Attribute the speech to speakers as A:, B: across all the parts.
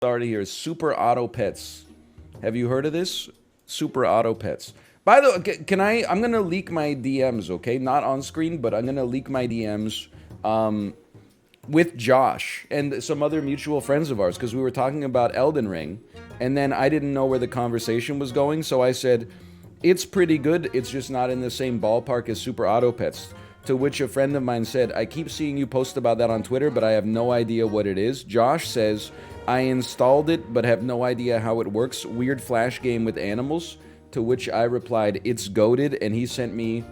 A: Started here. Super Auto Pets. Have you heard of this? Super Auto Pets. By the way, can I'm gonna leak my DMs, okay? Not on screen, but I'm gonna leak my DMs with Josh and some other mutual friends of ours because we were talking about Elden Ring, and then I didn't know where the conversation was going, so I said, it's pretty good, it's just not in the same ballpark as Super Auto Pets. To which a friend of mine said, I keep seeing you post about that on Twitter, but I have no idea what it is. Josh says, I installed it, but have no idea how it works. Weird flash game with animals. To which I replied, it's goated, and he sent me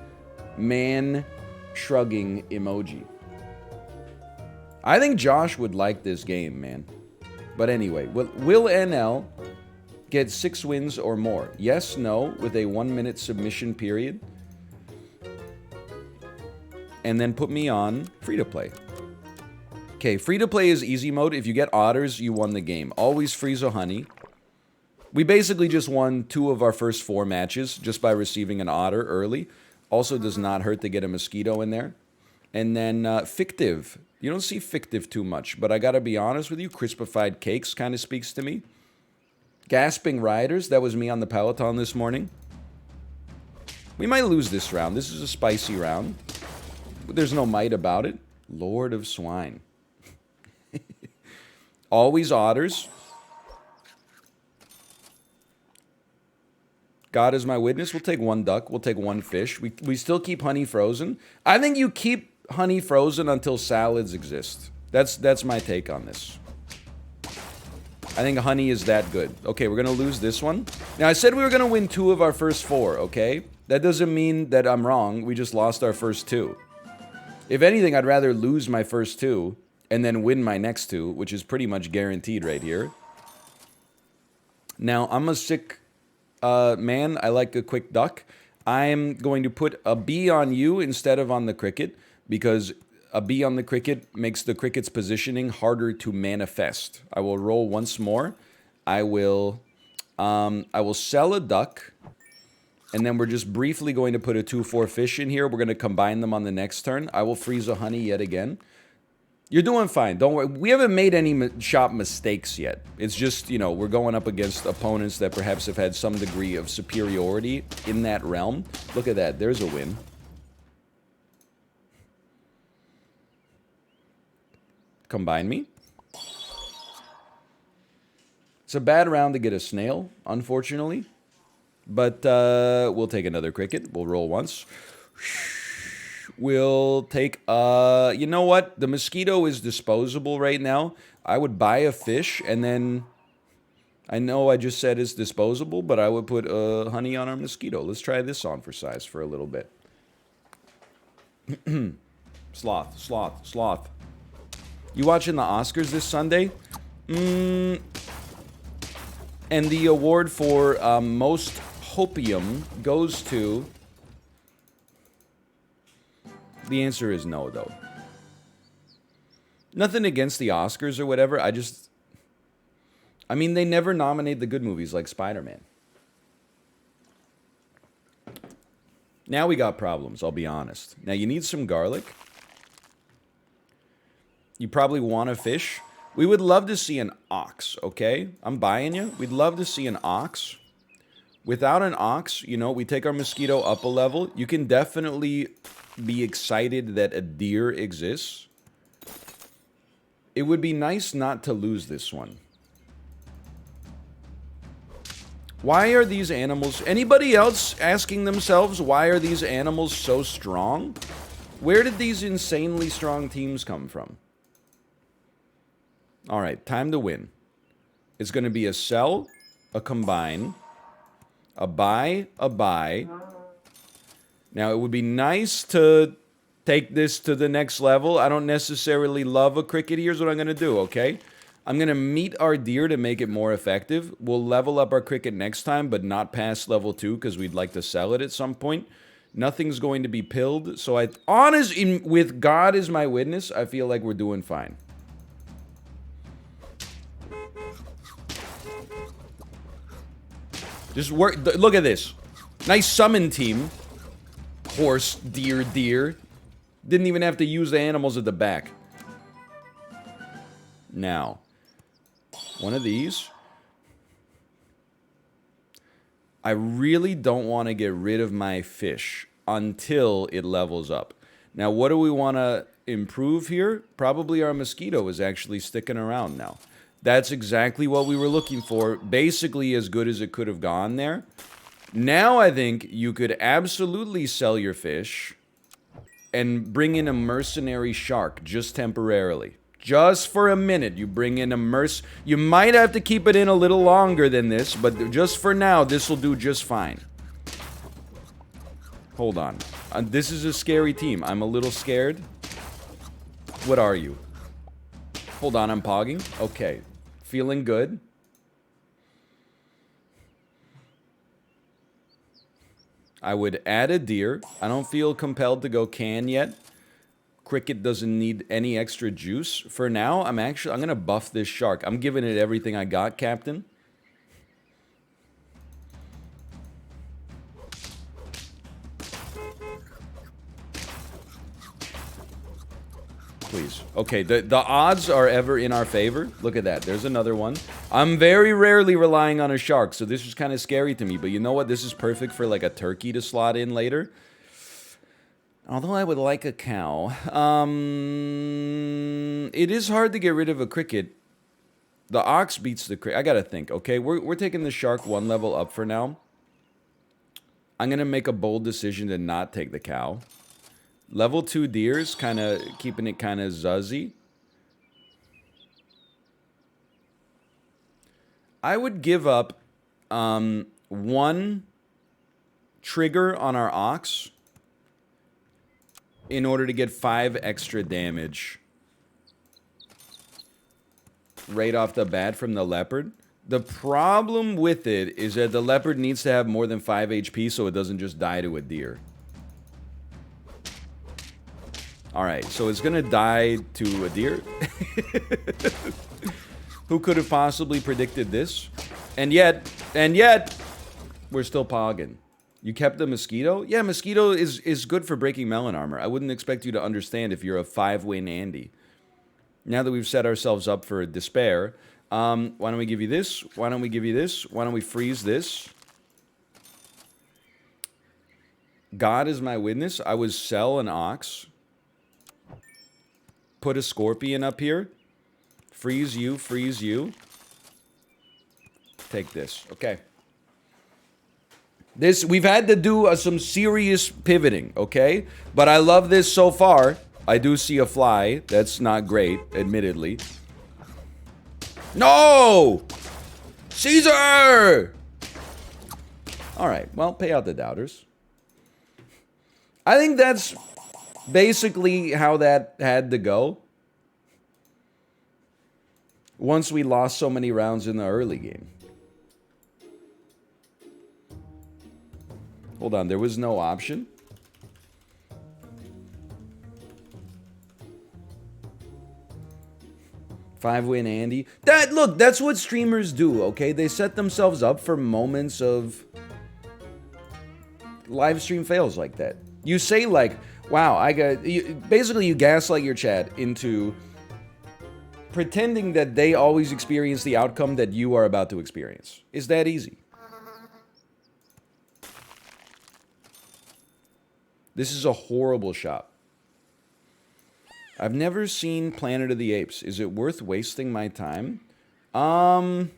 A: man shrugging emoji. I think Josh would like this game, man. But anyway, will NL get 6 wins or more? Yes, no, with a 1-minute submission period. And then put me on free-to-play. Okay, free-to-play is easy mode. If you get otters, you won the game. Always freeze a honey. We basically just won 2 of our first 4 matches just by receiving an otter early. Also does not hurt to get a mosquito in there. And then fictive. You don't see fictive too much, but I gotta be honest with you, crispified cakes kind of speaks to me. Gasping riders, that was me on the Peloton this morning. We might lose this round. This is a spicy round. There's no might about it. Lord of Swine. Always otters. God is my witness. We'll take 1 duck. We'll take 1 fish. We still keep honey frozen. I think you keep honey frozen until salads exist. That's my take on this. I think honey is that good. Okay, we're going to lose this one. Now, I said we were going to win 2 of our first 4, okay? That doesn't mean that I'm wrong. We just lost our first 2. If anything, I'd rather lose my first 2 and then win my next 2, which is pretty much guaranteed right here. Now, I'm a sick man. I like a quick duck. I'm going to put a bee on you instead of on the cricket because a bee on the cricket makes the cricket's positioning harder to manifest. I will roll once more. I will sell a duck. And then we're just briefly going to put a 2-4 fish in here. We're going to combine them on the next turn. I will freeze a honey yet again. You're doing fine. Don't worry. We haven't made any shop mistakes yet. It's just, you know, we're going up against opponents that perhaps have had some degree of superiority in that realm. Look at that. There's a win. Combine me. It's a bad round to get a snail, unfortunately. But we'll take another cricket. We'll roll once. We'll take, you know what? The mosquito is disposable right now. I would buy a fish and then, I know I just said it's disposable, but I would put honey on our mosquito. Let's try this on for size for a little bit. Sloth, sloth, sloth. You watching the Oscars this Sunday? And the award for most hopium goes to... The answer is no, though. Nothing against the Oscars or whatever. I mean, they never nominate the good movies like Spider-Man. Now we got problems, I'll be honest. Now, you need some garlic. You probably want a fish. We would love to see an ox, okay? I'm buying you. We'd love to see an ox. Without an ox, you know, we take our mosquito up a level. You can definitely be excited that a deer exists. It would be nice not to lose this one. Why are these animals... Anybody else asking themselves, why are these animals so strong? Where did these insanely strong teams come from? All right, time to win. It's going to be a sell, a combine, a buy, a buy. Now, it would be nice to take this to the next level. I don't necessarily love a cricket. Here's what I'm going to do, okay? I'm going to meet our deer to make it more effective. We'll level up our cricket next time, but not past level 2 because we'd like to sell it at some point. Nothing's going to be pilled. So, with God as my witness, I feel like we're doing fine. Just work. Look at this. Nice summon team. Horse, deer, deer. Didn't even have to use the animals at the back. Now, One of these. I really don't want to get rid of my fish until it levels up. Now, what do we want to improve here? Probably our mosquito is actually sticking around now. That's exactly what we were looking for. Basically as good as it could have gone there. Now I think you could absolutely sell your fish and bring in a mercenary shark just temporarily. Just for a minute, you bring in a You might have to keep it in a little longer than this, but just for now, this will do just fine. Hold on. This is a scary team. I'm a little scared. What are you? Hold on, I'm pogging. Okay. Feeling good. I would add a deer. I don't feel compelled to go can yet. Cricket doesn't need any extra juice. For now, I'm gonna buff this shark. I'm giving it everything I got, Captain. Please. Okay, the odds are ever in our favor. Look at that. There's another one. I'm very rarely relying on a shark, so this is kind of scary to me. But you know what? This is perfect for like a turkey to slot in later. Although I would like a cow. It is hard to get rid of a cricket. The ox beats the cricket. I gotta think. Okay, we're taking the shark one level up for now. I'm gonna make a bold decision to not take the cow. Level 2 deers, kind of keeping it kind of zuzzy. I would give up one trigger on our ox in order to get 5 extra damage right off the bat from the leopard. The problem with it is that the leopard needs to have more than 5 HP so it doesn't just die to a deer. Alright, so it's gonna die to a deer. Who could have possibly predicted this? And yet, we're still pogging. You kept the mosquito? Yeah, mosquito is good for breaking melon armor. I wouldn't expect you to understand if you're a 5-win Andy. Now that we've set ourselves up for despair, why don't we give you this? Why don't we give you this? Why don't we freeze this? God is my witness. I would sell an ox. Put a scorpion up here. Freeze you, freeze you. Take this. Okay. We've had to do some serious pivoting, okay? But I love this so far. I do see a fly. That's not great, admittedly. No! Caesar! Alright, well, pay out the doubters. I think that's basically how that had to go. Once we lost so many rounds in the early game. Hold on, there was no option? Five-win Andy. Look, that's what streamers do, okay? They set themselves up for moments of live stream fails like that. You say like, wow, basically you gaslight your chat into pretending that they always experience the outcome that you are about to experience. It's that easy. This is a horrible shot. I've never seen Planet of the Apes. Is it worth wasting my time? What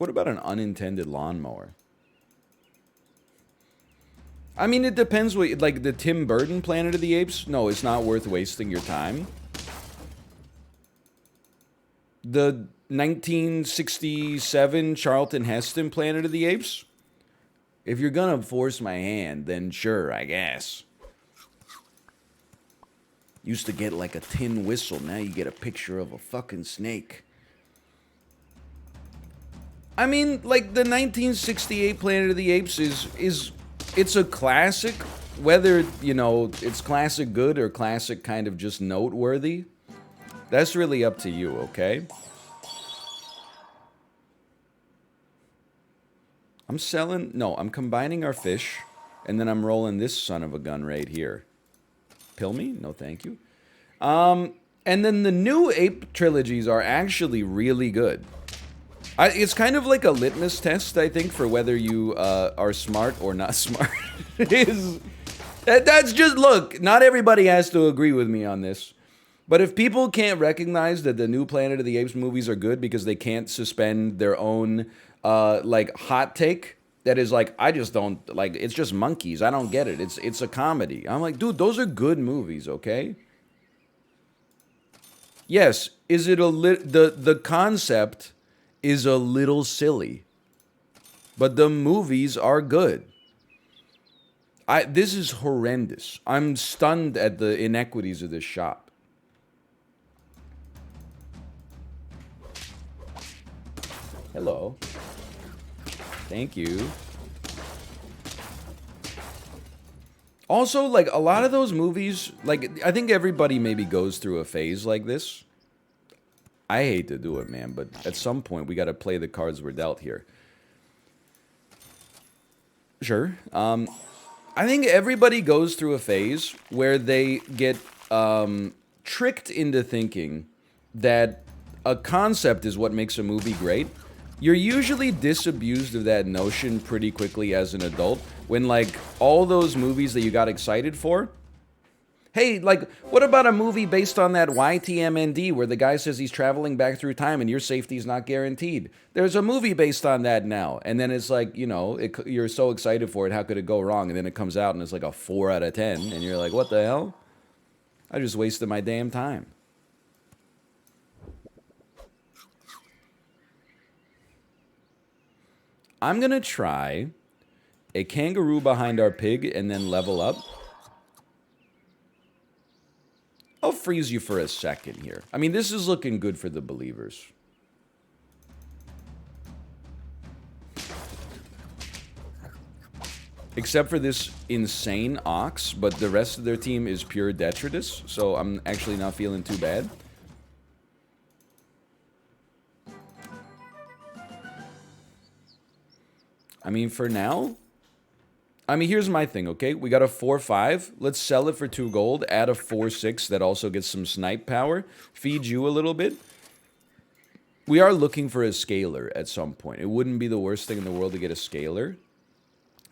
A: about an unintended lawnmower? I mean, it depends what, like the Tim Burton Planet of the Apes? No, it's not worth wasting your time. The 1967 Charlton Heston Planet of the Apes? If you're gonna force my hand, then sure, I guess. Used to get like a tin whistle, now you get a picture of a fucking snake. I mean, like the 1968 Planet of the Apes it's a classic, whether, you know, it's classic good or classic kind of just noteworthy. That's really up to you, okay? I'm combining our fish, and then I'm rolling this son of a gun right here. Pill me? No, thank you. And then the new Ape trilogies are actually really good. It's kind of like a litmus test, I think, for whether you are smart or not smart. That's just, look, not everybody has to agree with me on this. But if people can't recognize that the new Planet of the Apes movies are good because they can't suspend their own, like, hot take, that is like, I just don't, like, it's just monkeys. I don't get it. It's a comedy. I'm like, dude, those are good movies, okay? Yes, is it the concept is a little silly, but the movies are good. This is horrendous. I'm stunned at the inequities of this shop. Hello. Thank you. Also, like, a lot of those movies, like, I think everybody maybe goes through a phase like this. I hate to do it, man, but at some point, we gotta play the cards we're dealt here. Sure. I think everybody goes through a phase where they get tricked into thinking that a concept is what makes a movie great. You're usually disabused of that notion pretty quickly as an adult when, like, all those movies that you got excited for. Hey, like, what about a movie based on that YTMND where the guy says he's traveling back through time and your safety is not guaranteed? There's a movie based on that now. And then it's like, you know, you're so excited for it, how could it go wrong? And then it comes out and it's like a 4 out of 10. And you're like, what the hell? I just wasted my damn time. I'm going to try a kangaroo behind our pig and then level up. I'll freeze you for a second here. I mean, this is looking good for the believers. Except for this insane ox, but the rest of their team is pure detritus, so I'm actually not feeling too bad. I mean, for now, I mean, here's my thing, okay? We got a 4-5. Let's sell it for 2 gold. Add a 4-6 that also gets some snipe power. Feed you a little bit. We are looking for a scaler at some point. It wouldn't be the worst thing in the world to get a scaler.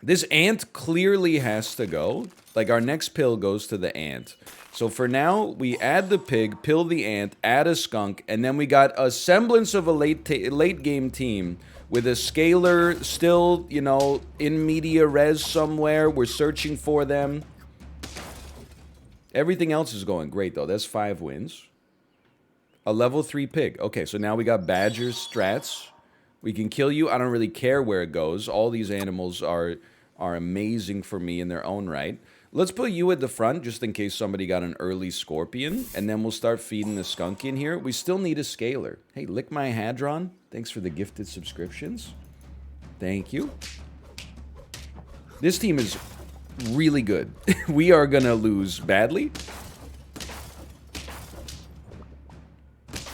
A: This ant clearly has to go. Like, our next pill goes to the ant. So for now, we add the pig, pill the ant, add a skunk, and then we got a semblance of a late game team with a scaler still, you know, in media res somewhere. We're searching for them. Everything else is going great, though. That's 5 wins. A level 3 pig. Okay, so now we got badger strats. We can kill you. I don't really care where it goes. All these animals are amazing for me in their own right. Let's put you at the front, just in case somebody got an early scorpion. And then we'll start feeding the skunk in here. We still need a scaler. Hey, lick my hadron. Thanks for the gifted subscriptions. Thank you. This team is really good. We are gonna lose badly.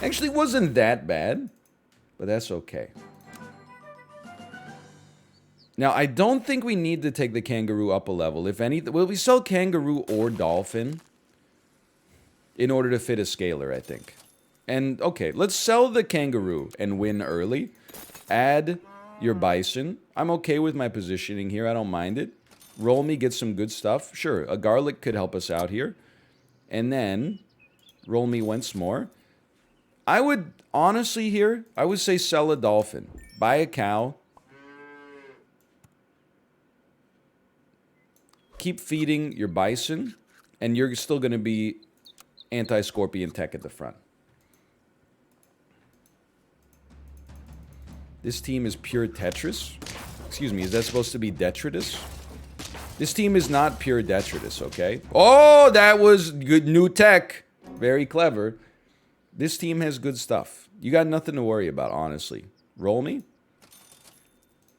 A: Actually, wasn't that bad, but that's okay. Now, I don't think we need to take the kangaroo up a level. If anything, well, we sell kangaroo or dolphin in order to fit a scaler, I think. And, okay, let's sell the kangaroo and win early. Add your bison. I'm okay with my positioning here. I don't mind it. Roll me, get some good stuff. Sure, a garlic could help us out here. And then, roll me once more. I would, honestly here, I would say sell a dolphin. Buy a cow. Keep feeding your bison, and you're still going to be anti-scorpion tech at the front. This team is pure Tetris. Excuse me, is that supposed to be detritus? This team is not pure detritus, okay? Oh, that was good new tech. Very clever. This team has good stuff. You got nothing to worry about, honestly. Roll me.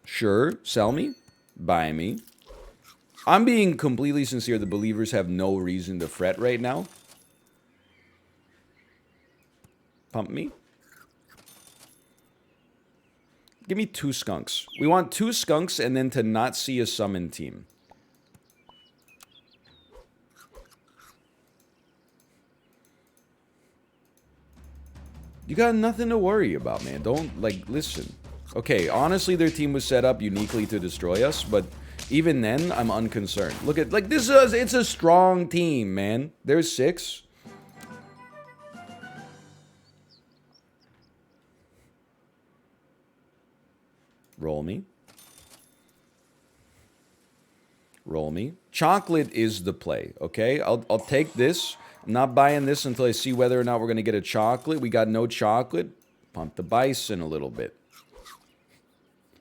A: Sure. Sell me. Buy me. I'm being completely sincere. The believers have no reason to fret right now. Pump me. Give me 2 skunks. We want 2 skunks and then to not see a summon team. You got nothing to worry about, man. Don't, like, listen. Okay, honestly, their team was set up uniquely to destroy us, but even then, I'm unconcerned. Look at, like, this is, it's a strong team, man. There's 6. Roll me. Roll me. Chocolate is the play, okay? I'll take this. I'm not buying this until I see whether or not we're going to get a chocolate. We got no chocolate. Pump the bison a little bit.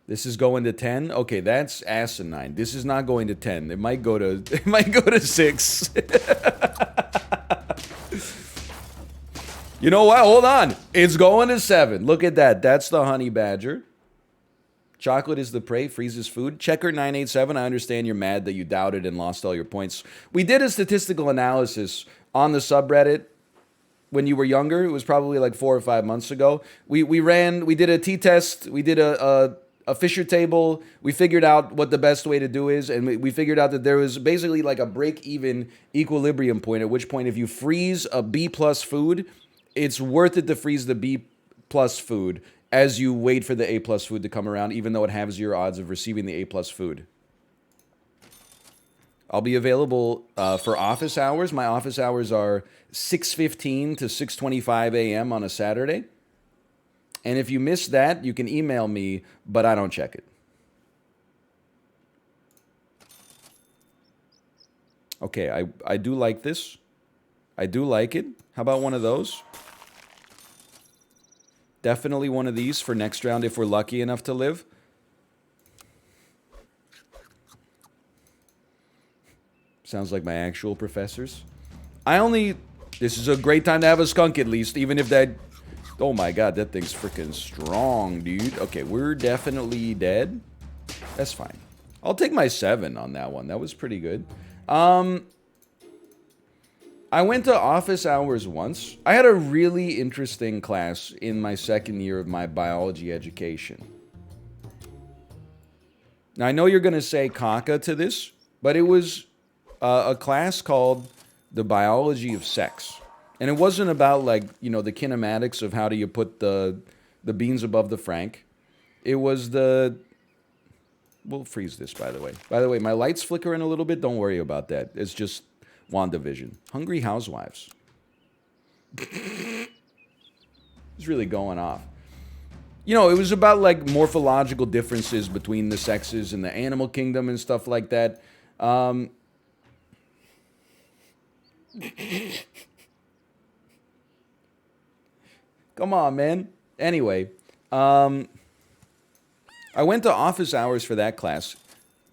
A: This is going to 10. Okay, that's asinine. This is not going to 10. It might go to 6. You know what? Hold on. It's going to 7. Look at that. That's the honey badger. Chocolate is the prey, freezes food. Checker987, I understand you're mad that you doubted and lost all your points. We did a statistical analysis on the subreddit when you were younger. It was probably like 4 or 5 months ago. We did a t-test, we did a Fisher table. We figured out what the best way to do is, and we figured out that there was basically like a break-even equilibrium point, at which point if you freeze a B+ food, it's worth it to freeze the B+ food as you wait for the A+ food to come around, even though it halves your odds of receiving the A+ food. I'll be available for office hours. My office hours are 6:15 to 6:25 a.m. on a Saturday. And if you miss that, you can email me, but I don't check it. Okay, I do like this. I do like it. How about one of those? Definitely one of these for next round if we're lucky enough to live. Sounds like my actual professors. This is a great time to have a skunk at least, even if that... Oh my god, that thing's freaking strong, dude. Okay, we're definitely dead. That's fine. I'll take my 7 on that one. That was pretty good. I went to office hours once. I had a really interesting class in my second year of my biology education. Now, I know you're going to say caca to this, but it was a class called The Biology of Sex. And it wasn't about, like, you know, the kinematics of how do you put the beans above the frank. It was the... We'll freeze this, by the way. By the way, my light's flickering a little bit. Don't worry about that. It's just WandaVision. Hungry Housewives. It's really going off. You know, it was about, like, morphological differences between the sexes in the animal kingdom and stuff like that. Come on, man. Anyway, I went to office hours for that class,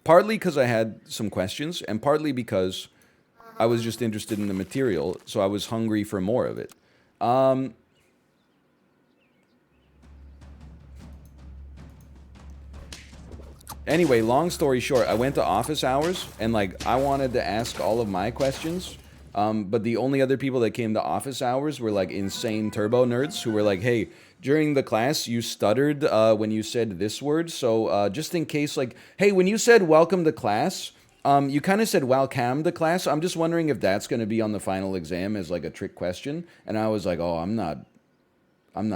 A: partly because I had some questions, and partly because I was just interested in the material, so I was hungry for more of it. Anyway, long story short, I went to office hours, and, like, I wanted to ask all of my questions. But the only other people that came to office hours were, like, insane turbo nerds who were like, hey, during the class, you stuttered when you said this word. So just in case, like, hey, when you said welcome to class, you kind of said welcome to class. I'm just wondering if that's going to be on the final exam as, like, a trick question. And I was like, oh, I'm not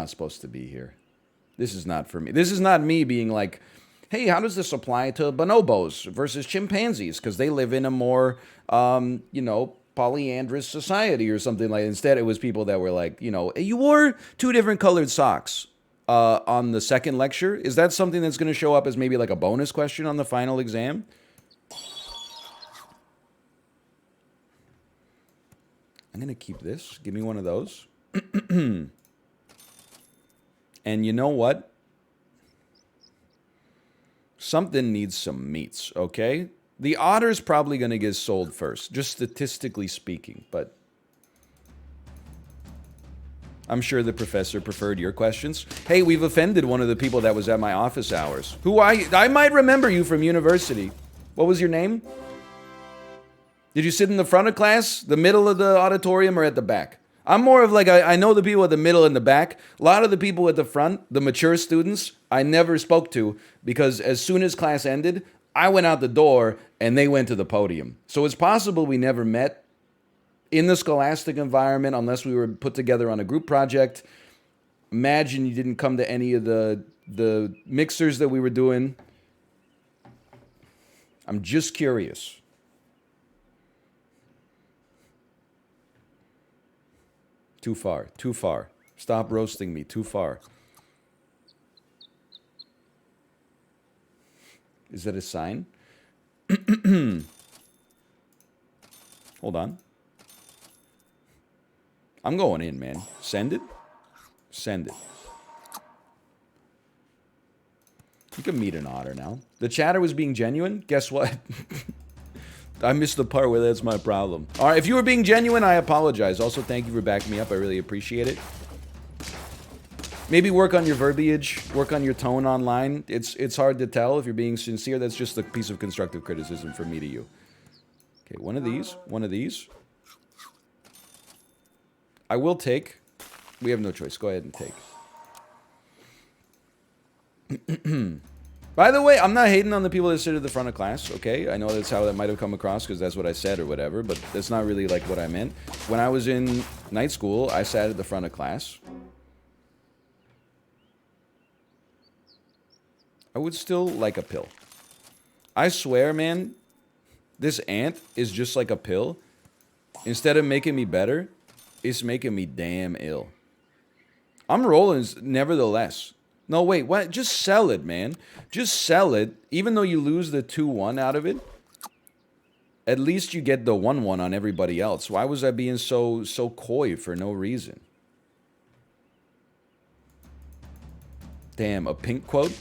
A: supposed to be here. This is not for me. This is not me being like, hey, how does this apply to bonobos versus chimpanzees? Because they live in a more, you know, polyandrous society or something like that. Instead, it was people that were like, you know, you wore 2 different colored socks on the second lecture. Is that something that's going to show up as maybe like a bonus question on the final exam? I'm going to keep this. Give me one of those. And you know what? Something needs some meats, okay? The otter's probably going to get sold first, just statistically speaking, but I'm sure the professor preferred your questions. Hey, we've offended one of the people that was at my office hours. Who I might remember you from university. What was your name? Did you sit in the front of class, the middle of the auditorium, or at the back? I'm more of like, I know the people at the middle and the back. A lot of the people at the front, the mature students, I never spoke to because as soon as class ended, I went out the door and they went to the podium. So it's possible we never met in the scholastic environment unless we were put together on a group project. Imagine you didn't come to any of the mixers that we were doing. I'm just curious. Too far. Too far. Stop roasting me. Too far. Is that a sign? Hold on. I'm going in, man. Send it. Send it. You can meet an otter now. The chatter was being genuine. Guess what? I missed the part where that's my problem. All right, if you were being genuine, I apologize. Also, thank you for backing me up. I really appreciate it. Maybe work on your verbiage, work on your tone online. It's hard to tell if you're being sincere. That's just a piece of constructive criticism from me to you. Okay, one of these, one of these. I will take. We have no choice. Go ahead and take. By the way, I'm not hating on the people that sit at the front of class, okay? I know that's how that might have come across because that's what I said or whatever, but that's not really like what I meant. When I was in night school, I sat at the front of class. I would still like a pill. I swear, man, this ant is just like a pill. Instead of making me better, it's making me damn ill. I'm rolling nevertheless. No, wait, what? Just sell it, man. Just sell it. Even though you lose the 2-1 out of it, at least you get the 1-1 on everybody else. Why was I being so coy for no reason? Damn, a Pink quote?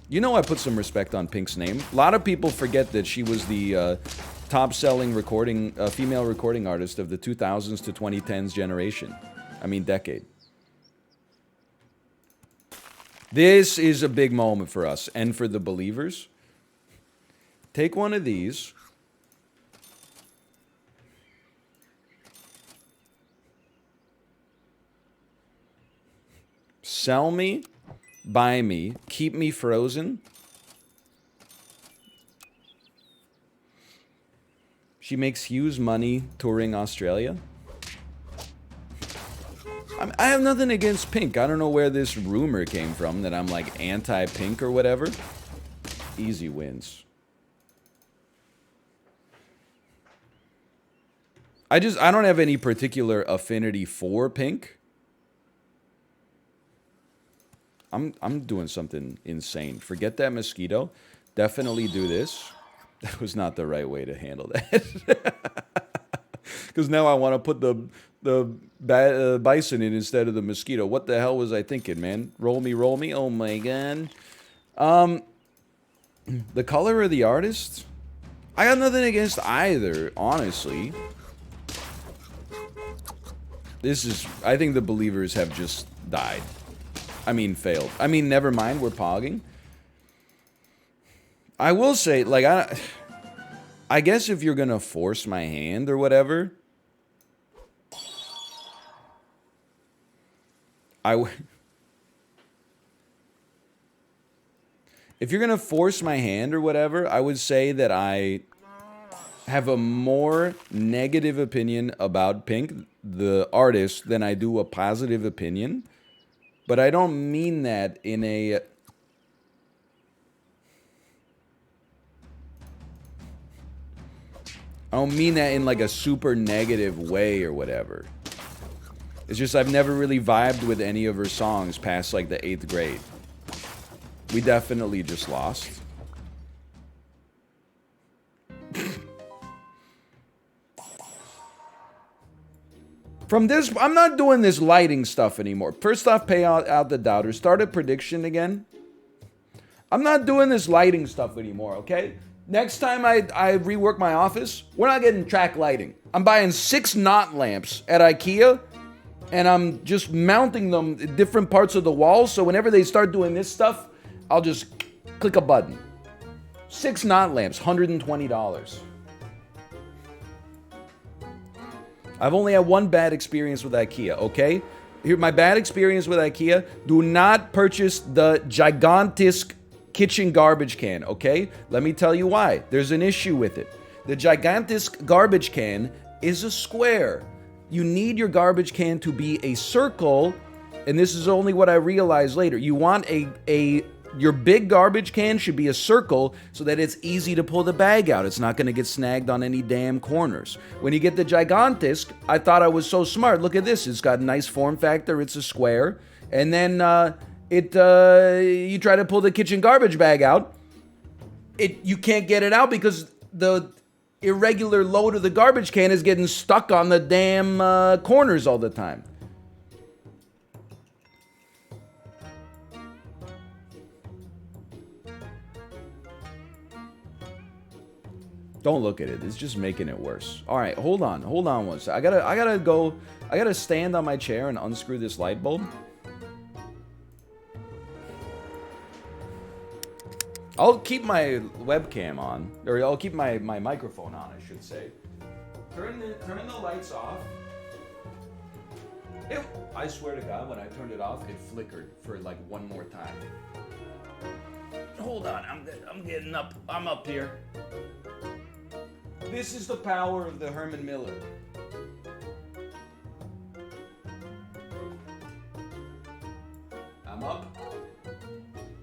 A: You know I put some respect on Pink's name. A lot of people forget that she was the top-selling female recording artist of the 2000s to 2010s generation. I mean, decade. This is a big moment for us and for the believers. Take one of these. Sell me, buy me, keep me frozen. She makes huge money touring Australia. I have nothing against Pink. I don't know where this rumor came from that I'm like anti-Pink or whatever. Easy wins. I don't have any particular affinity for Pink. I'm doing something insane. Forget that mosquito. Definitely do this. That was not the right way to handle that. Because now I want to put the bison in instead of the mosquito. What the hell was I thinking, man? Roll me, roll me. Oh my god. The color of the artist? I got nothing against either, honestly. I think the believers have just died. I mean, failed. I mean, never mind, we're pogging. I will say, like, I guess if you're gonna force my hand or whatever, if you're gonna force my hand or whatever, I would say that I have a more negative opinion about Pink, the artist, than I do a positive opinion. But I don't mean that in a... I don't mean that in like a super negative way or whatever. It's just I've never really vibed with any of her songs past like the 8th grade. We definitely just lost. From this, I'm not doing this lighting stuff anymore. First off, pay out the doubters. Start a prediction again. I'm not doing this lighting stuff anymore, okay? Next time I rework my office, we're not getting track lighting. I'm buying 6 knot lamps at Ikea, and I'm just mounting them at different parts of the wall, so whenever they start doing this stuff, I'll just click a button. 6 knot lamps, $120. I've only had one bad experience with Ikea, okay? Here, my bad experience with Ikea, do not purchase the gigantic kitchen garbage can, okay? Let me tell you why. There's an issue with it. The gigantic garbage can is a square. You need your garbage can to be a circle And this is only what I realized later. You want your big garbage can should be a circle so that it's easy to pull the bag out. It's not going to get snagged on any damn corners. When you get the Gigantisk, I thought I was so smart. Look at this. It's got a nice form factor. It's a square. And then you try to pull the kitchen garbage bag out. You can't get it out because the irregular load of the garbage can is getting stuck on the damn corners all the time. Don't look at it. It's just making it worse. All right, hold on one second. I gotta stand on my chair and unscrew this light bulb. I'll keep my webcam on, or I'll keep my microphone on, I should say. Turn the lights off. I swear to God, when I turned it off, it flickered for like one more time. Hold on, I'm getting up. I'm up here. This is the power of the Herman Miller. I'm up.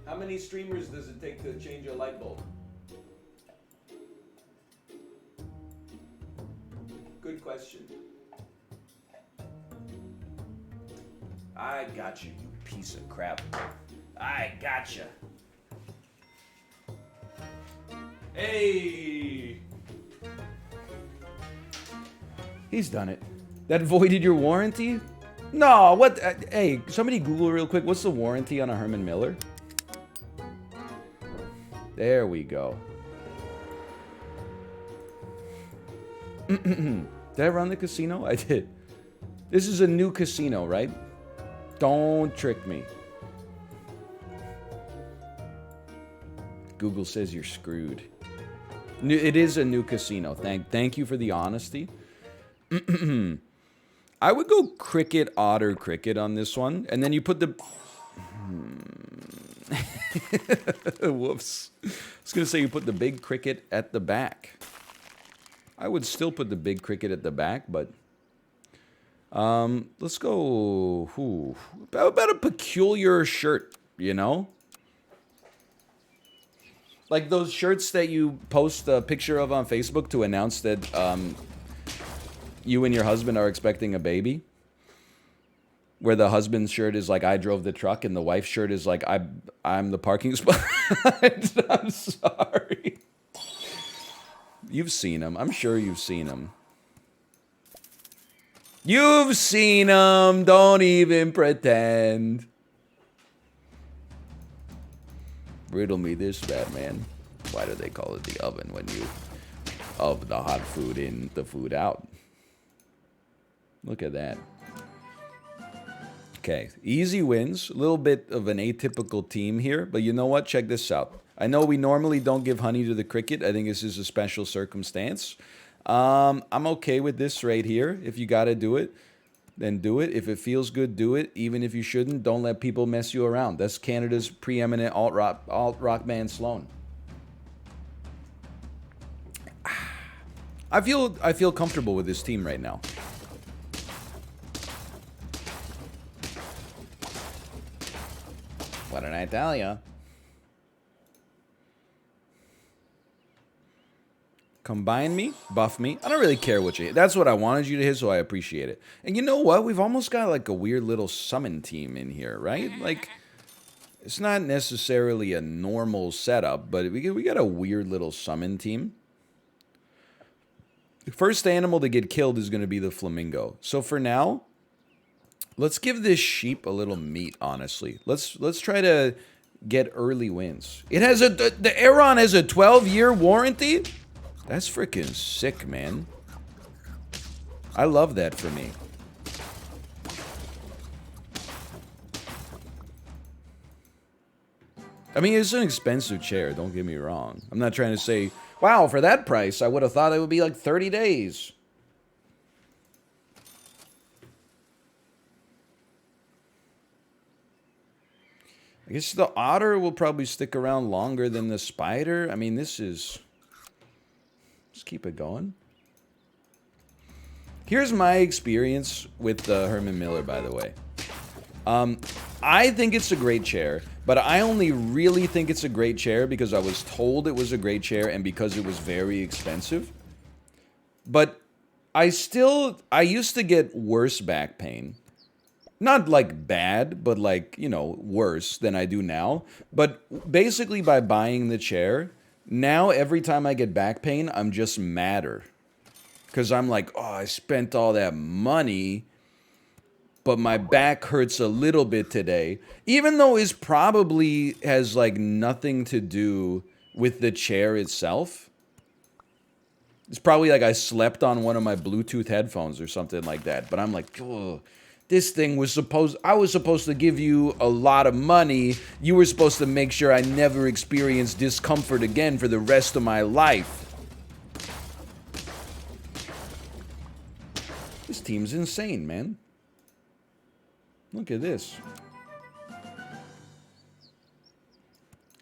A: How many streamers does it take to change a light bulb? Good question. I got you, you piece of crap. I got you. Hey! He's done it. That voided your warranty? No, what? Hey, somebody Google real quick. What's the warranty on a Herman Miller? There we go. Did I run the casino? I did. This is a new casino, right? Don't trick me. Google says you're screwed. It is a new casino. Thank you for the honesty. I would go cricket, otter, cricket on this one. And then you put the... Whoops. I was going to say you put the big cricket at the back. I would still put the big cricket at the back, but... let's go... How about a peculiar shirt, you know? Like those shirts that you post a picture of on Facebook to announce that you and your husband are expecting a baby. Where the husband's shirt is like, I drove the truck, and the wife's shirt is like, I'm the parking spot. I'm sorry. You've seen them. I'm sure you've seen them. You've seen them. Don't even pretend. Riddle me this, Batman. Why do they call it the oven when you of the hot food in, the food out? Look at that. Okay, easy wins. A little bit of an atypical team here, but you know what? Check this out. I know we normally don't give honey to the cricket. I think this is a special circumstance. I'm okay with this right here. If you got to do it, then do it. If it feels good, do it. Even if you shouldn't, don't let people mess you around. That's Canada's preeminent alt-rock band, Sloan. I feel comfortable with this team right now. What did I tell ya? Combine me, buff me. I don't really care what you hit. That's what I wanted you to hit, so I appreciate it. And you know what? We've almost got like a weird little summon team in here, right? Like, it's not necessarily a normal setup, but we got a weird little summon team. The first animal to get killed is going to be the flamingo. So for now, let's give this sheep a little meat, honestly. Let's try to get early wins. It has the Aeron has a 12-year warranty? That's freaking sick, man. I love that for me. I mean, it's an expensive chair, don't get me wrong. I'm not trying to say, wow, for that price, I would have thought it would be like 30 days. I guess the otter will probably stick around longer than the spider. I mean, this is... Let's keep it going. Here's my experience with the Herman Miller, by the way. I think it's a great chair, but I only really think it's a great chair because I was told it was a great chair and because it was very expensive. But I used to get worse back pain. Not like bad, but like, you know, worse than I do now. But basically by buying the chair, now every time I get back pain, I'm just madder. Because I'm like, oh, I spent all that money, but my back hurts a little bit today. Even though it probably has like nothing to do with the chair itself. It's probably like I slept on one of my Bluetooth headphones or something like that. But I'm like, oh, this thing was I was supposed to give you a lot of money. You were supposed to make sure I never experience discomfort again for the rest of my life. This team's insane, man. Look at this.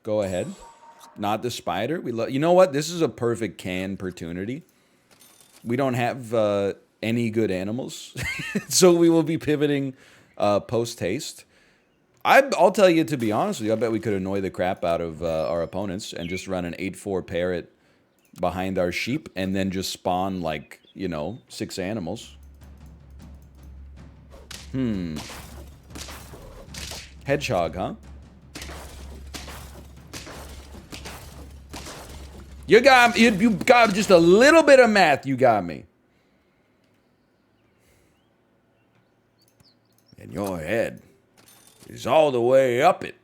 A: Go ahead. Not the spider. You know what? This is a perfect can opportunity. We don't have any good animals, so we will be pivoting post haste. I'll tell you, to be honest with you, I bet we could annoy the crap out of our opponents and just run an 8-4 parrot behind our sheep and then just spawn like, you know, 6 animals. Hedgehog, huh? You got just a little bit of math. You got me. And your head is all the way up it.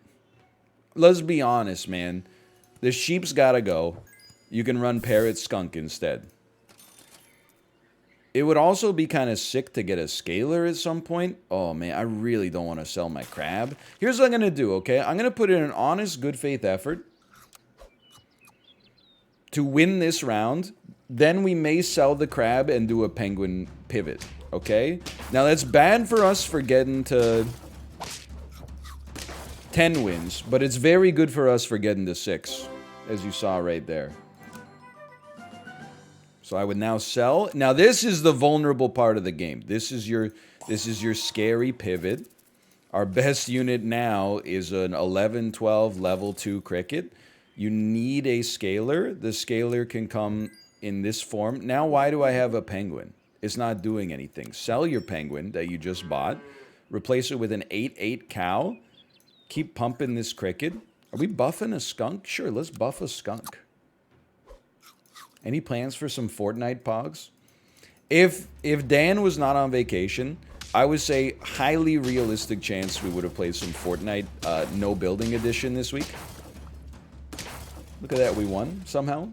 A: Let's be honest, man. The sheep's gotta go. You can run parrot skunk instead. It would also be kind of sick to get a scaler at some point. Oh, man, I really don't want to sell my crab. Here's what I'm going to do, okay? I'm going to put in an honest, good faith effort to win this round. Then we may sell the crab and do a penguin pivot, okay? Now, that's bad for us for getting to 10 wins, but it's very good for us for getting to 6, as you saw right there. So I would now sell. Now this is the vulnerable part of the game. This is your scary pivot. Our best unit now is an 11-12 level 2 cricket. You need a scaler. The scaler can come in this form. Now why do I have a penguin? It's not doing anything. Sell your penguin that you just bought. Replace it with an 8-8 cow. Keep pumping this cricket. Are we buffing a skunk? Sure, let's buff a skunk. Any plans for some Fortnite pogs? If Dan was not on vacation, I would say highly realistic chance we would have played some Fortnite no building edition this week. Look at that, we won somehow.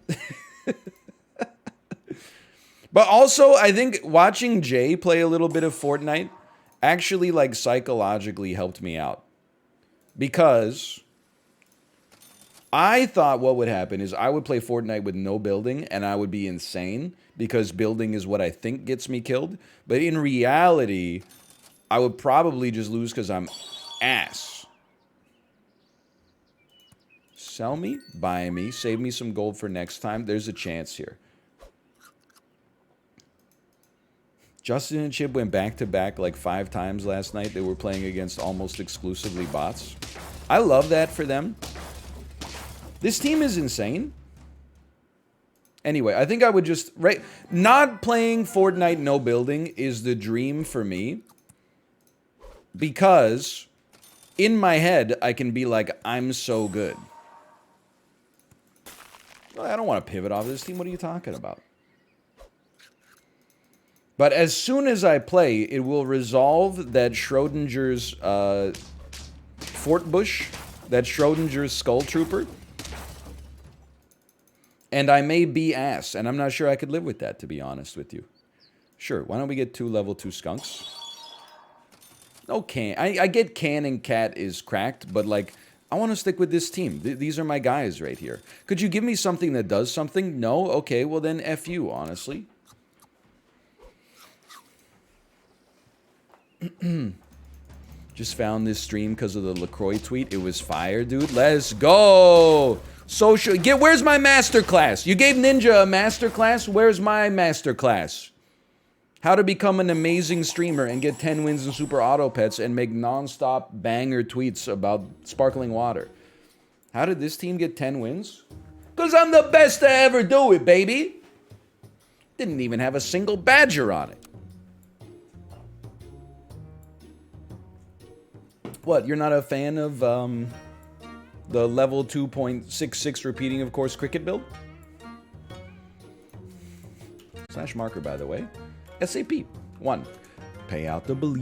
A: But also, I think watching Jay play a little bit of Fortnite actually like psychologically helped me out. Because I thought what would happen is I would play Fortnite with no building and I would be insane because building is what I think gets me killed. But in reality, I would probably just lose because I'm ass. Sell me, buy me, save me some gold for next time. There's a chance here. Justin and Chip went back-to-back like 5 times last night. They were playing against almost exclusively bots. I love that for them. This team is insane. Anyway, I think I would just... not playing Fortnite no building is the dream for me. Because in my head, I can be like, I'm so good. Well, I don't want to pivot off this team. What are you talking about? But as soon as I play, it will resolve that Schrodinger's Fort Bush, that Schrodinger's Skull Trooper. And I may be ass, and I'm not sure I could live with that, to be honest with you. Sure, why don't we get 2 level 2 skunks? No can. I get can and cat is cracked, but like, I want to stick with this team. These are my guys right here. Could you give me something that does something? No? Okay, well then F you, honestly. Just found this stream because of the LaCroix tweet. It was fire, dude. Let's go! Social... Where's my masterclass? You gave Ninja a masterclass? Where's my masterclass? How to become an amazing streamer and get 10 wins in Super Auto Pets and make non-stop banger tweets about sparkling water. How did this team get 10 wins? Because I'm the best to ever do it, baby. Didn't even have a single badger on it. What, you're not a fan of the level 2.66 repeating, of course, cricket build? /marker, by the way. SAP. 1. Pay out the belief.